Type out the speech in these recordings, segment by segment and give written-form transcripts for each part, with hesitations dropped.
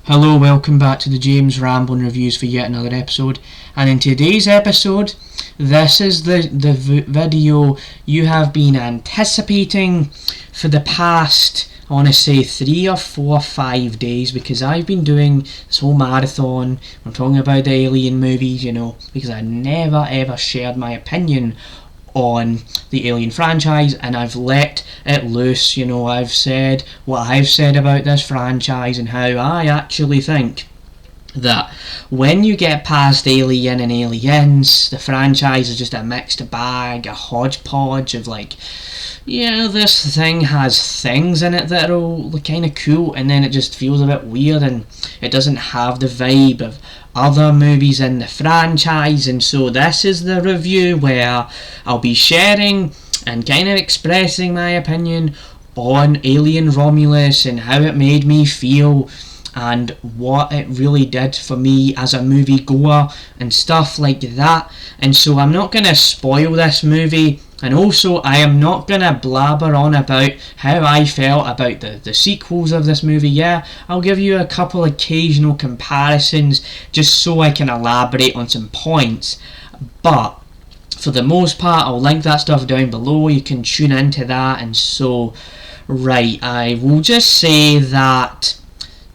Hello, welcome back to the James Ramblin' Reviews for yet another episode. And in today's episode, this is the video you have been anticipating for the past, I want to say 3 or 4 or 5 days, because I've been doing this whole marathon. I'm talking about the Alien movies, because I never ever shared my opinion on the Alien franchise, and I've let it loose. I've said what I've said about this franchise and how I actually think that when you get past Alien and Aliens, the franchise is just a mixed bag, a hodgepodge of this thing has things in it that are kind of cool, and then it just feels a bit weird and it doesn't have the vibe of other movies in the franchise. And so this is the review where I'll be sharing and kind of expressing my opinion on Alien Romulus and how it made me feel and what it really did for me as a movie goer and stuff like that. And so I'm not going to spoil this movie, and also I am not going to blabber on about how I felt about the sequels of this movie. Yeah, I'll give you a couple occasional comparisons just so I can elaborate on some points, but for the most part I'll link that stuff down below. You can tune into that. And so, right, I will just say that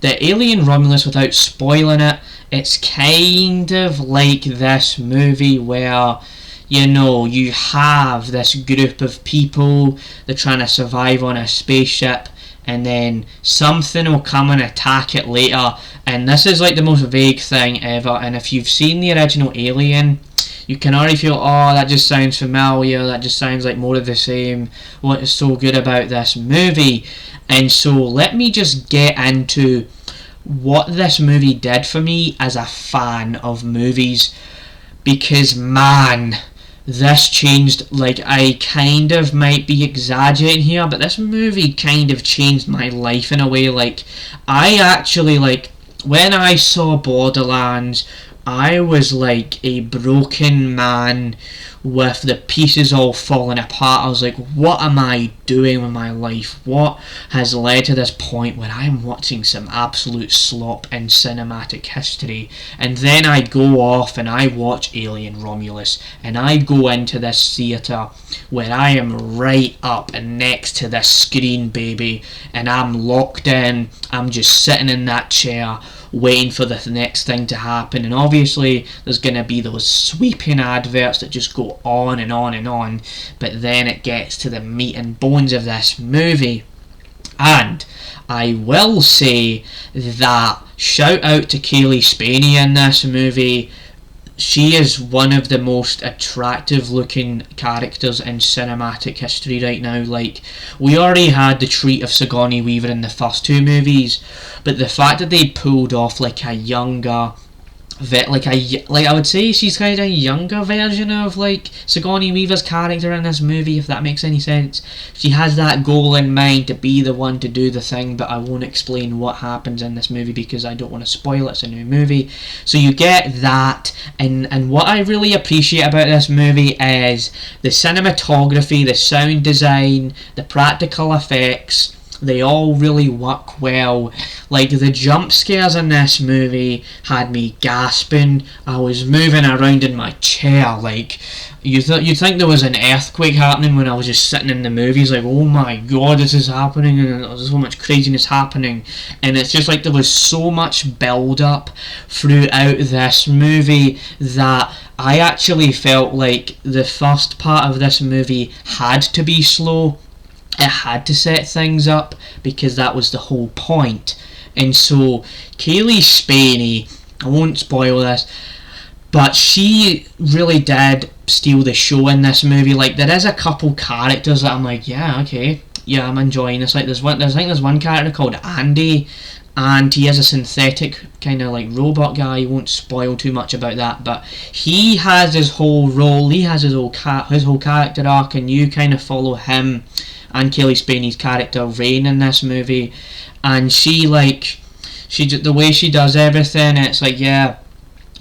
the Alien Romulus, without spoiling it, it's kind of like this movie where you have this group of people, they're trying to survive on a spaceship, and then something will come and attack it later, and this is like the most vague thing ever. And if you've seen the original Alien, you can already feel, oh, that just sounds familiar, that just sounds like more of the same. What is so good about this movie? And so let me just get into what this movie did for me as a fan of movies, because man, this changed, I kind of might be exaggerating here, but this movie kind of changed my life in a way. I actually, when I saw Borderlands, I was like a broken man with the pieces all falling apart. I was like, what am I doing with my life? What has led to this point where I'm watching some absolute slop in cinematic history? And then I go off and I watch Alien Romulus, and I go into this theatre where I am right up and next to this screen, baby, and I'm locked in. I'm just sitting in that chair waiting for the next thing to happen, and obviously there's going to be those sweeping adverts that just go on and on and on, but then it gets to the meat and bones of this movie. And I will say that shout out to Kaylee Spaney in this movie. She is one of the most attractive looking characters in cinematic history right now. We already had the treat of Sigourney Weaver in the first 2 movies, but the fact that they pulled off a younger, I would say she's kind of a younger version of Sigourney Weaver's character in this movie, if that makes any sense. She has that goal in mind to be the one to do the thing, but I won't explain what happens in this movie because I don't want to spoil it. It's a new movie. So you get that, and what I really appreciate about this movie is the cinematography, the sound design, the practical effects. They all really work well. The jump scares in this movie had me gasping. I was moving around in my chair. You'd think there was an earthquake happening when I was just sitting in the movies. Oh my god, this is happening, and there's so much craziness happening. And it's just there was so much build up throughout this movie that I actually felt the first part of this movie had to be slow. It had to set things up because that was the whole point. And so Kaylee Spaney, I won't spoil this, but she really did steal the show in this movie. There is a couple characters that I'm yeah, okay, yeah, I'm enjoying this. There's one character called Andy, and he is a synthetic kind of robot guy. I won't spoil too much about that, but he has his whole role, he has his whole character arc, and you kind of follow him and Kaylee Spaney's character Rain in this movie, and she the way she does everything, it's yeah,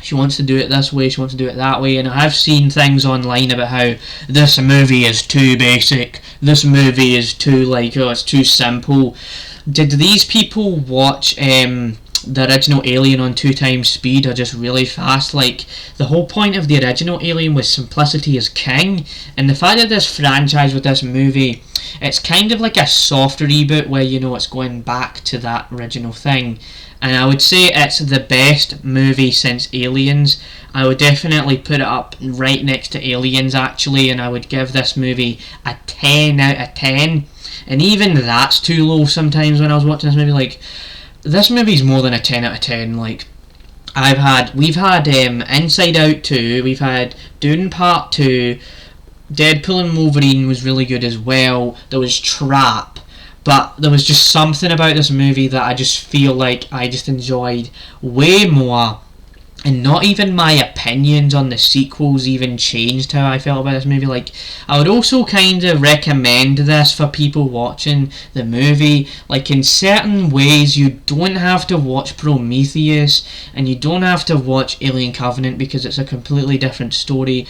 she wants to do it this way, she wants to do it that way. And I've seen things online about how this movie is too basic, this movie is too it's too simple. Did these people watch the original Alien on 2 times speed or just really fast. Like, the whole point of the original Alien was simplicity is king, and the fact that this franchise with this movie, it's kind of like a soft reboot where, you know, it's going back to that original thing. And I would say it's the best movie since Aliens. I would definitely put it up right next to Aliens, actually, and I would give this movie a 10 out of 10. And even that's too low sometimes when I was watching this movie. Like, this movie's more than a 10 out of 10. Like, we've had Inside Out 2, we've had Dune Part 2, Deadpool and Wolverine was really good as well, there was Trap, but there was just something about this movie that I just feel like I just enjoyed way more, and not even my opinions on the sequels even changed how I felt about this movie. Like, I would also kind of recommend this for people watching the movie. Like, in certain ways, you don't have to watch Prometheus, and you don't have to watch Alien Covenant, because it's a completely different story.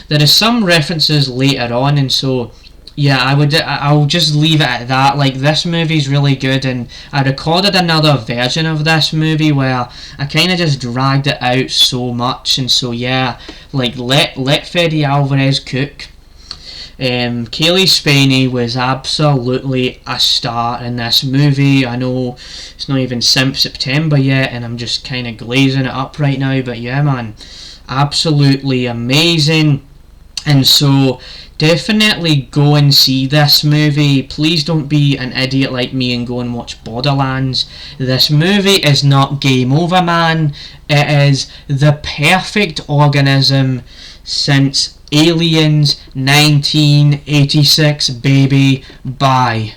There is some references later on, and so yeah, I'll just leave it at that. Like, this movie's really good, and I recorded another version of this movie where I kind of just dragged it out so much, and so yeah, like, let Fede Alvarez cook. Kaylee Spaney was absolutely a star in this movie. I know it's not even September yet, and I'm just kind of glazing it up right now, but yeah, man, absolutely amazing. And so definitely go and see this movie. Please don't be an idiot like me and go and watch Borderlands. This movie is not Game Over, man. It is the perfect organism since Aliens 1986, baby. Bye.